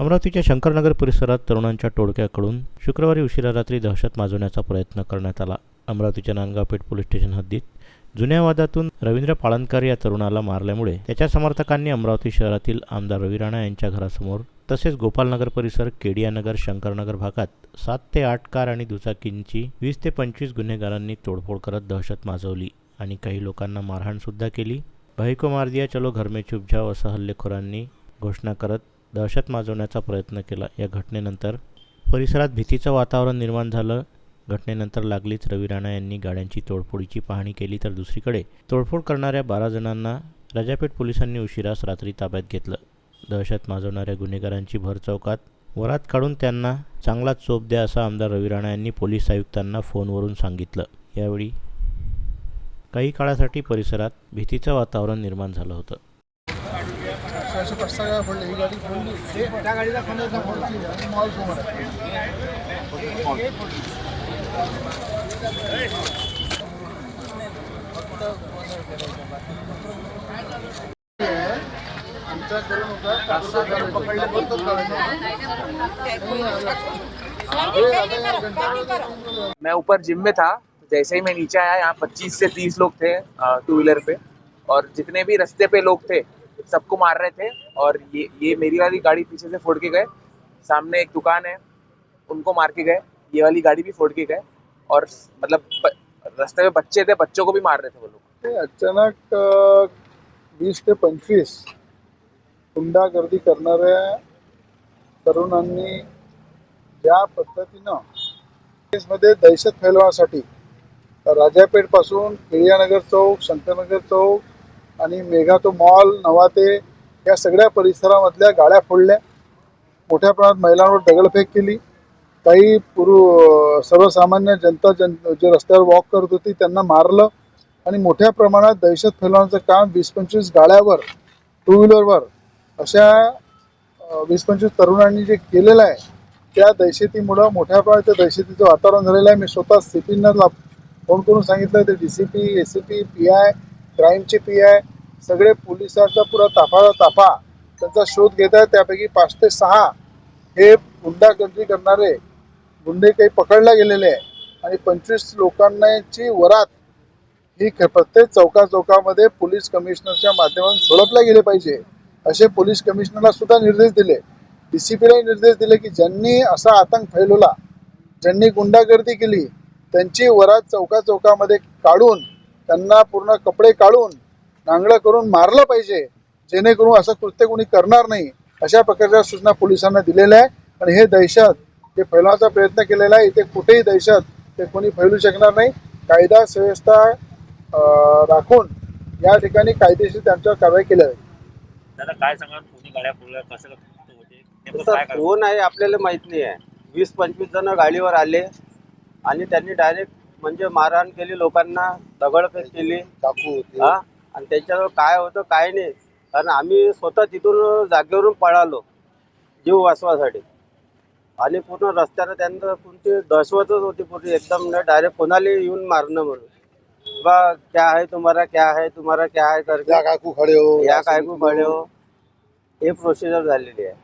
अमरावतीच्या शंकरनगर परिसरात तरुणांच्या टोळक्याकडून शुक्रवारी उशिरा रात्री दहशत माजवण्याचा प्रयत्न करण्यात आला. अमरावतीच्या नांदगाव पेठ पोलीस स्टेशन हद्दीत जुन्या वादातून रवींद्र पाळणकर या तरुणाला मारल्यामुळे त्याच्या समर्थकांनी अमरावती शहरातील आमदार रवी राणा यांच्या घरासमोर तसेच गोपालनगर परिसर, केडियानगर, शंकरनगर भागात 7 ते 8 कार आणि दुचाकींची 20 ते 25 गुन्हेगारांनी तोडफोड करत दहशत माजवली आणि काही लोकांना मारहाण सुद्धा केली. भाई को मार दिया, चलो घर में चुप जाओ असं हल्लेखोरांनी घोषणा करत दहशत माजवण्याचा प्रयत्न केला. या घटनेनंतर परिसरात भीतीचं वातावरण निर्माण झालं. घटनेनंतर लागलीच रवी राणा यांनी गाड्यांची तोडफोडीची पाहणी केली, तर दुसरीकडे तोडफोड करणाऱ्या 12 जणांना राजापेठ पोलिसांनी उशिरास रात्री ताब्यात घेतलं. दहशत माजवणाऱ्या गुन्हेगारांची भर चौकात वरात काढून त्यांना चांगलाच चोप द्या असं आमदार रवी राणा यांनी पोलीस आयुक्तांना फोनवरून सांगितलं. यावेळी काही काळासाठी परिसरात भीतीचं वातावरण निर्माण झालं होतं. मैं ऊपर जिम में था, जैसे ही मैं नीचे आया यहाँ 25 से 30 लोग थे टू व्हीलर पे, और जितने भी रास्ते पे लोग थे सबको मार रहे थे। और ये मेरी वाली गाड़ी पीछे से फोड़ के गए, सामने एक दुकान है उनको मार के गए, ये वाली गाड़ी भी फोड़ के गए, और मतलब रास्ते में बच्चे थे, बच्चों को भी मार रहे थे वो लोग। अचानक 20 ते 25 गुंडागर्दी करणाऱ्या तरुणांनी ज्या पद्धतीनं मध्ये दहशत फैलवण्यासाठी राजापेठ पासून केडियानगर चौक, शंकरनगर चौक आणि मेघातो मॉल, नवाते या सगळ्या परिसरामधल्या गाड्या फोडल्या, मोठ्या प्रमाणात महिलांवर दगडफेक केली, काही सर्वसामान्य जनता जे रस्त्यावर वॉक करत होती त्यांना मारलं आणि मोठ्या प्रमाणात दहशत फैलवण्याचं काम 20-25 गाड्यावर, टू व्हीलरवर अशा 20-25 तरुणांनी जे केलेलं आहे, त्या दहशतीमुळं मोठ्या प्रमाणात दहशतीचं वातावरण झालेलं आहे. मी स्वतः CPंना फोन करून सांगितलं, ते DCP, ACP, PI, क्राईमचे PI सगळे पोलिसांचा पुरा ताफा त्यांचा शोध घेत आहे. त्यापैकी 5 ते 6 हे गुंडागर्दी करणारे गुंडे काही पकडले गेलेले आहे आणि 25 लोकांची वरात ही प्रत्येक चौकामध्ये पोलीस कमिशनरच्या माध्यमातून सोडवल्या गेले पाहिजे असे पोलीस कमिशनरला सुद्धा निर्देश दिले. DCPलाही निर्देश दिले की ज्यांनी असा आतंक फैलवला, ज्यांनी गुंडागर्दी केली, त्यांची वरात चौकामध्ये काढून त्यांना पूर्ण कपडे काढून नांगडं करून मारलं पाहिजे, जेणेकरून असं कृत्य कोणी करणार नाही अशा प्रकारच्या सूचना पोलिसांना दिलेल्या आहे. आणि हे दहशत जे फैलवण्याचा प्रयत्न केलेला आहे, इथे कुठेही दहशत ते कोणी फैलू शकणार नाही. कायदा सुव्यवस्था राखून या ठिकाणी कायदेशीर त्यांच्यावर कारवाई केली जाईल. दादा काय सांगा, कोणी गाड्या फोडल्या, कसं होते, कोण आहे आपल्याला माहित नाही आहे. 20-25 जण गाडीवर आले आणि त्यांनी डायरेक्ट म्हणजे मारहाण केली, लोकांना दगडफेक केली, आणि त्याच्यावर काय होतं काय नाही, कारण आम्ही स्वतः तिथून जागेवरून पळालो जीव वाचवासाठी, आणि पूर्ण रस्त्यानं त्यांना कोणती दहशतच होती पूर्ण, एकदम डायरेक्ट कोणाला येऊन मारणं म्हणून, बा क्या है तुम्हारा, क्या है तुम्हारा, क्या है करके या काय को खडे हो, हे प्रोसिजर झालेली आहे.